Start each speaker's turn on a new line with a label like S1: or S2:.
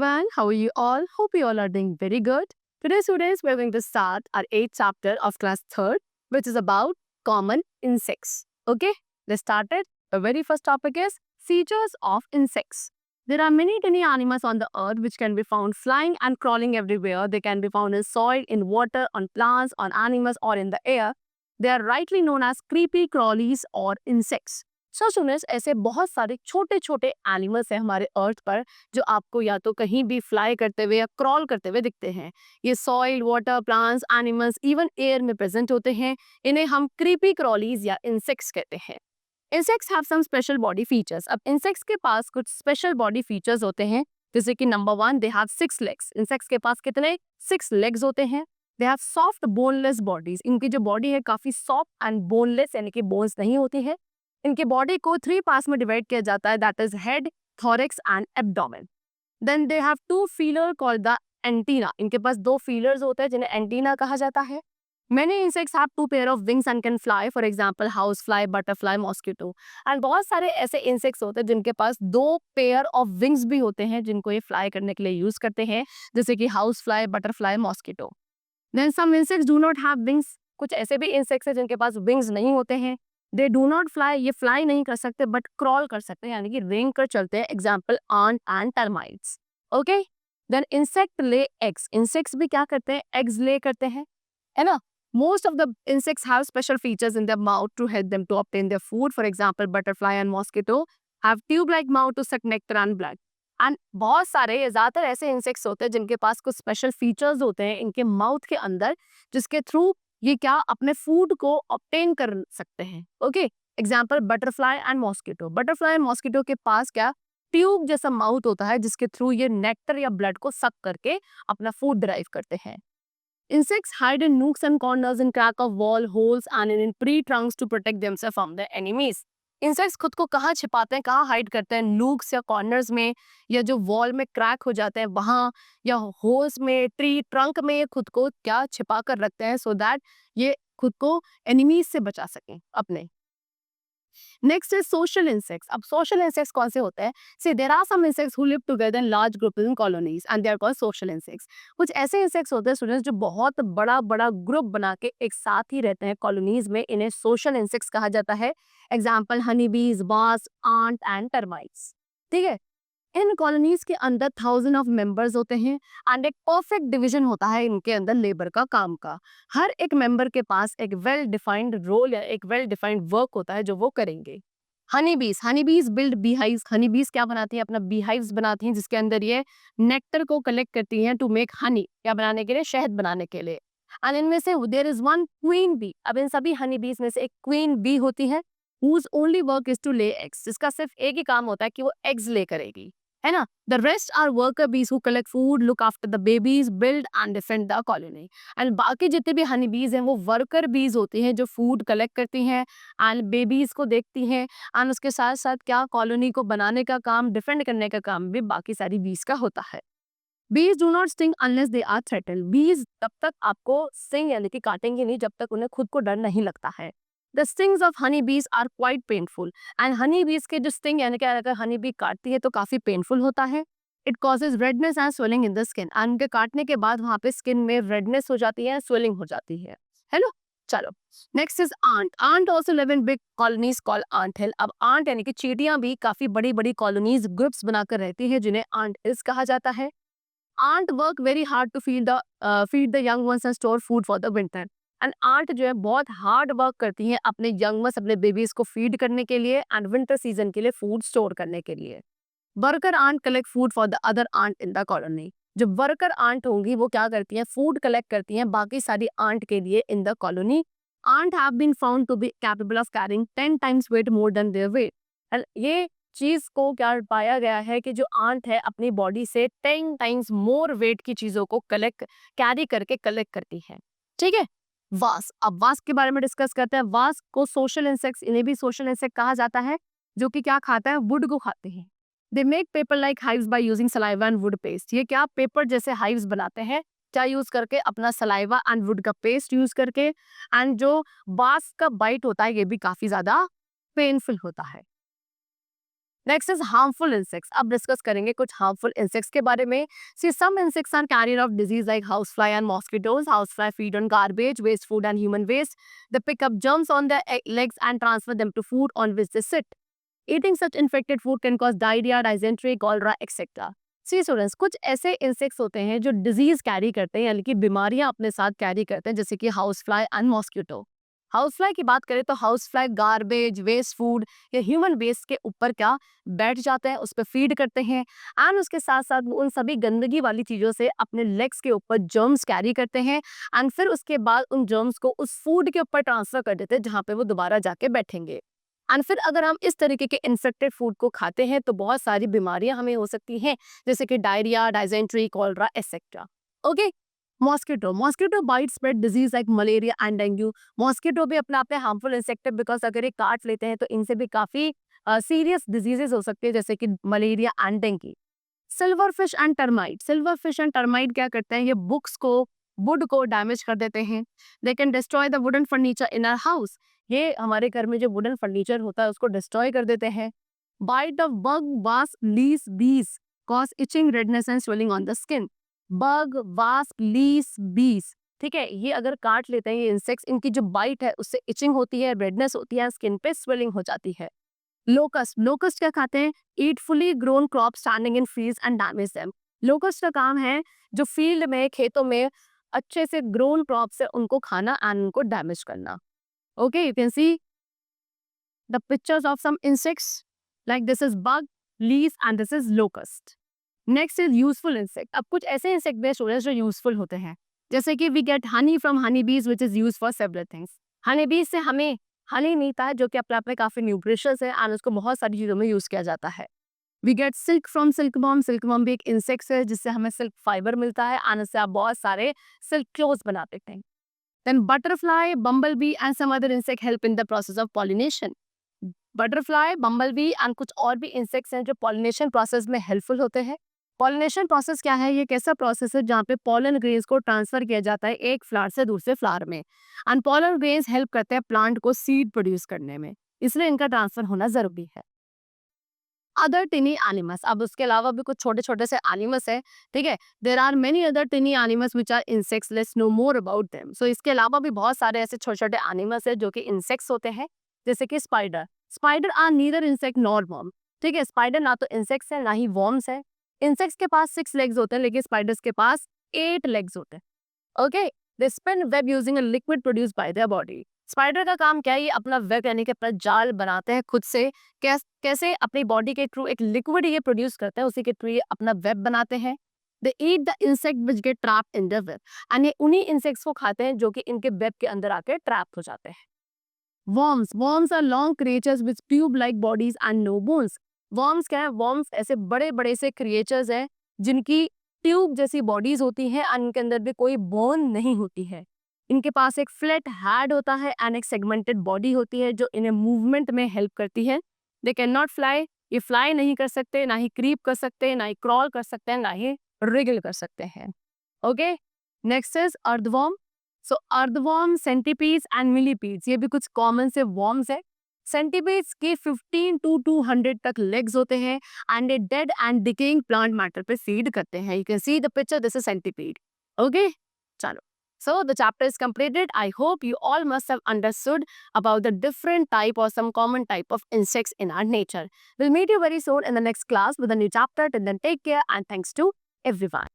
S1: everyone, how are you all? Hope you all are doing very good. Today, students, we're going to start our 8th chapter of class 3rd, which is about common insects. Okay, let's start it. The very first topic is features of insects. There are many tiny animals on the earth which can be found flying and crawling everywhere. They can be found in soil, in water, on plants, on animals, or in the air. They are rightly known as creepy crawlies or insects. So students, ऐसे बहुत सारे छोटे छोटे animals हैं हमारे अर्थ पर जो आपको या तो कहीं भी फ्लाई करते हुए या क्रॉल करते हुए दिखते हैं। ये soil, water, plants, animals, even air में प्रेजेंट होते हैं। इन्हें हम क्रीपी क्रॉलीज या इंसेक्ट्स कहते हैं। Insects have some special body features. अब इंसेक्ट्स के पास कुछ स्पेशल बॉडी फीचर्स होते हैं, जैसे कि number 1, they have 6 legs. Insects के पास कितने 6 लेग्स होते हैं। They have soft boneless bodies. इनकी जो बॉडी है काफी सॉफ्ट एंड बोनलेस, यानी कि बोन्स नहीं होती है। इनके बॉडी को 3 पार्ट्स में डिवाइड किया जाता है, that is head, thorax and abdomen. Then they have 2 feeler called the antenna. इनके पास 2 फीलर्स होते हैं जिन्हें एंटीना कहा जाता है। Many insects have 2 pair of wings and can fly, for example housefly, butterfly, mosquito। And बहुत सारे ऐसे इंसेक्ट्स होते हैं जिनके पास 2 पेयर ऑफ विंग्स भी होते हैं, जिनको ये फ्लाई करने के लिए यूज करते हैं, जैसे कि house fly, butterfly, mosquito. Then some insects do not have wings. कुछ ऐसे भी इंसेक्ट्स हैं जिनके पास विंग्स नहीं होते हैं। दे डू नॉट फ्लाई, ये फ्लाई नहीं कर सकते बट क्रॉल कर सकते हैं, यानी कि रेंग कर चलते हैं। Example ant and termites. Okay, then insect lay eggs. Insects भी क्या करते हैं, एग्स ले करते हैं, है ना। Most of the insects have special features in their mouth to help them to obtain their food. For example, butterfly and mosquito have tube-like mouth to suck nectar and blood. And बहुत सारे ज़्यादातर ऐसे insects होते हैं जिनके पास कुछ special features होते हैं इनके माउथ के अंदर, जिसके थ्रू ये क्या अपने फूड को ऑब्टेन कर सकते हैं। Okay, example butterfly and mosquito. Butterfly and mosquito के पास क्या ट्यूब जैसा माउथ होता है, जिसके थ्रू ये नेक्टर या ब्लड को सक करके अपना फूड ड्राइव करते हैं। Insects hide in nooks and corners, in crack of wall, holes and in tree trunks to protect themselves from their enemies. Insects खुद को कहाँ छिपाते हैं, कहाँ हाइड करते हैं, नूक्स या कॉर्नर्स में, या जो वॉल में क्रैक हो जाते हैं वहाँ, या होल्स में, ट्री ट्रंक में ये खुद को क्या छिपा कर रखते हैं, सो दैट ये खुद को एनिमीज से बचा सकें अपने। Next is social insects. अब सोशल इंसेक्ट्स कौन से होते हैं? See there are some insects who live together in large groups in colonies and they are called social insects. कुछ ऐसे इंसेक्ट्स होते हैं स्टूडेंट्स जो बहुत बड़ा बड़ा ग्रुप बना के एक साथ ही रहते हैं कॉलोनीज में, इन्हें सोशल इंसेक्ट्स कहा जाता है। एग्जाम्पल हनी बीज, वास्प, आंट एंड टर्माइट्स। ठीक है, इन कॉलोनीज के अंदर 1000 ऑफ मेंबर्स होते हैं एंड एक परफेक्ट डिवीजन होता है इनके अंदर लेबर का, काम का। हर एक मेंबर के पास एक वेल डिफाइंड रोल या एक वेल डिफाइंड वर्क होता है जो वो करेंगे। हनी बीज बिल्ड बी हाइव्स। हनी बीज क्या बनाती हैं, अपना बी हाइव्स बनाती हैं, जिसके अंदर ये नेक्टर को कलेक्ट करती हैं टू मेक हनी, क्या बनाने के लिए, शहद बनाने के लिए। एंड इनमें से there is one queen bee. अब इन सभी हनी बीज में से एक क्वीन बी होती है whose only work is to lay eggs, जिसका सिर्फ एक ही काम होता है कि वो एग्स ले करेगी, है ना। The rest are worker bees who collect food, look after the babies, build and defend the colony. And बाकी जितने भी हनी बीज हैं वो वर्कर बीज होती हैं जो फूड कलेक्ट करती हैं एंड बेबीज को देखती हैं, एंड उसके साथ साथ क्या कॉलोनी को बनाने का काम, डिफेंड करने का काम भी बाकी सारी बीज का होता है। Bees do not sting unless they are threatened. Bees तब तक आपको स्टिंग यानी कि काटेंगे नहीं जब तक उन्हें खुद को डर नहीं लगता है। The stings of honey bees are quite painful. And honey bees के जो स्टिंग यानी कि अगर हनी बी काटती है तो काफी पेनफुल होता है। It causes redness and swelling in the skin. And उनके काटने के बाद वहां पे स्किन में रेडनेस हो जाती है, स्वेलिंग हो जाती है ना। चलो, next is ant. Ant also live in big colonies called ant hill. अब आंट यानी कि चींटियां भी काफी बड़ी बड़ी कॉलोनीज, ग्रुप्स बनाकर रहती हैं जिन्हें आंट हिल्स कहा जाता है। Ant work very hard to feed the young ones and store food for the winter. And ant जो है बहुत हार्ड वर्क करती हैं अपने यंग वंस, अपने बेबीज को फीड करने के लिए एंड विंटर सीजन के लिए फूड स्टोर करने के लिए। Worker ant collect food for the other ant in the colony. जो वर्कर आंट होंगी वो क्या करती हैं, फूड कलेक्ट करती हैं बाकी सारी आंट के लिए in the colony. Ant have been found to be capable of carrying 10 times weight more than their weight. And ये चीज को क्या पाया गया है कि जो आंट है अपनी बॉडी से 10 टाइम्स मोर वेट की चीजों को कैरी करके कलेक्ट करती है। ठीक है, वास्प। अब वास्प के बारे में डिस्कस करते हैं। वास्प को सोशल इंसेक्ट्स, इन्हें भी सोशल इंसेक्ट कहा जाता है, जो कि क्या खाता है, वुड को खाते हैं। They make paper like hives by using saliva and would paste. ये क्या पेपर जैसे हाइव्स बनाते हैं, क्या यूज करके, अपना सलाइवा एंड वुड का पेस्ट यूज करके। एंड जो वास्प का बाइट होता है ये भी काफी ज्यादा पेनफुल होता है। Next is harmful insects. अब डिस्कस करेंगे कुछ हार्मफुल इंसेक्ट्स के बारे में। See some insects are carrier of disease like house fly and mosquitoes. House fly feed on garbage, waste food and human waste. They pick up germs on their legs and transfer them to food on which they sit. Eating such infected food can cause diarrhea, dysentery, cholera, etc. C students, कुछ ऐसे insects होते हैं जो disease carry करते हैं, यानी कि बीमारियां अपने साथ कैरी करते हैं, जैसे कि house fly and mosquito. House fly की बात करें तो house fly garbage, waste food या ह्यूमन वेस्ट के ऊपर क्या बैठ जाते हैं, उस पर फीड करते हैं एंड उसके साथ साथ वो उन सभी गंदगी वाली चीज़ों से अपने लेग्स के ऊपर जर्म्स कैरी करते हैं एंड फिर उसके बाद उन जर्म्स को उस फूड के ऊपर ट्रांसफर कर देते हैं जहाँ पे वो दोबारा जाके बैठेंगे। एंड फिर अगर हम इस तरीके के इन्फेक्टेड फूड को खाते हैं तो बहुत सारी बीमारियां हमें हो सकती हैं, जैसे कि diarrhoea, dysentery, cholera etcetera. Okay, mosquito. Mosquito bite spread disease like malaria and dengue. Mosquito भी अपने आप में हार्मफुल इंसेक्ट है, बिकॉज अगर ये काट लेते हैं तो इनसे भी काफी सीरियस डिजीजेस हो सकती है, जैसे कि malaria and dengue. Silver fish and termite. Silver fish and termite क्या करते हैं, ये बुक्स को, वुड को डैमेज कर देते हैं। They can destroy the wooden furniture in our house. ये हमारे घर में जो वुडन फर्नीचर होता है उसको डिस्ट्रॉय कर देते हैं। Bite of bug, wasp, lice, bees cause itching, redness and swelling on the skin. Bug, wasp, lice, bees, ठीक है, ये अगर काट लेते हैं ये इंसेक्ट्स, इनकी जो बाइट है उससे इचिंग होती है, रेडनेस होती है, स्किन पे स्वेलिंग हो जाती है। लोकस्ट। लोकस्ट क्या खाते हैं, eat fully grown crop standing in fields and damage them. Locust का काम है जो फील्ड में, खेतों में अच्छे से ग्रोन क्रॉप से उनको खाना एंड उनको डैमेज करना। Okay, you can see the pictures of some insects like this is bug, lice and this is locust. Next is useful insect. अब कुछ ऐसे इंसेक्ट बेस्ड स्टूडेंट्स जो यूजफुल होते हैं, जैसे कि we get honey from honey bees which is use for several things. Honey bees से हमें हनी मिलता है जो कि अपने आप में काफी न्यूट्रिशियस है एंड उसको बहुत सारी चीजों में यूज किया जाता है। We get silk from silkworm. Silkworm भी एक इंसेक्ट है जिससे हमें सिल्क फाइबर मिलता है एंड उससे आप बहुत सारे सिल्क क्लोथ बना सकते हैं। Then butterfly, bumble bee and some other insect help in the process of pollination. Butterfly, bumble bee and कुछ और भी इंसेक्ट्स हैं जो पॉलिनेशन प्रोसेस में हेल्पफुल होते हैं। पॉलिनेशन प्रोसेस क्या है, ये एक ऐसा प्रोसेस है जहाँ पे पॉलन ग्रेन्स को ट्रांसफर किया जाता है एक फ्लावर से दूसरे फ्लावर में एंड पॉलन ग्रेन्स हेल्प करते हैं प्लांट को सीड प्रोड्यूस करने में, इसलिए इनका ट्रांसफर होना जरूरी है। Other tiny animals. अब उसके अलावा भी कुछ छोटे छोटे से एनिमल्स है, ठीक है। There are many other tiny animals which are insects, let's know more about them. So इसके अलावा भी बहुत सारे ऐसे छोटे छोटे एनिमल्स है जो कि इंसेक्ट्स होते हैं, जैसे कि spider. Spider are neither insect nor worm, ठीक है। स्पाइडर ना तो इंसेक्ट्स है ना ही वर्म्स है। इंसेक्ट्स के पास 6 लेग्स होते हैं लेकिन स्पाइडर्स के पास 8 लेग्स होते हैं। Okay, they spin web using a liquid produce by their body. Spider का काम क्या है, ये अपना वेब यानी कि अपना जाल बनाते हैं खुद से। कैसे अपनी बॉडी के थ्रू एक लिक्विड ये प्रोड्यूस करते हैं, उसी के थ्रू ये अपना वेब बनाते हैं। They eat the insect which get trapped in the web and ये उन्हीं इंसेक्ट्स को खाते हैं जो कि इनके वेब के अंदर आकर ट्रैप हो जाते हैं। Worms. Worms are long creatures with tube like bodies and no bones. Worms क्या है, वर्म्स ऐसे बड़े बड़े से क्रिएचर्स हैं जिनकी ट्यूब जैसी बॉडीज होती हैं और इनके अंदर भी कोई बोन नहीं होती है। इनके पास एक फ्लैट हेड होता है एंड एक सेगमेंटेड बॉडी होती है जो इन्हें मूवमेंट में हेल्प करती है। दे कैन नॉट फ्लाई, ये फ्लाई नहीं कर सकते, ना ही क्रीप कर सकते, ना ही क्रॉल कर सकते हैं, ना ही रिगल कर सकते हैं। Okay, next is earthworm. So earthworm, centipedes and millipedes, ये भी कुछ कॉमन से वर्म्स है। सेंटीपीड्स के 15 to 200 तक लेग्स होते हैं and a dead and decaying plant matter पे फीड करते हैं। You can see the picture, this is centipede. Okay, चलो, so the chapter is completed. I hope you all must have understood about the different type or some common type of insects in our nature. We'll meet you very soon in the next class with a new chapter. Till then, take care and thanks to everyone.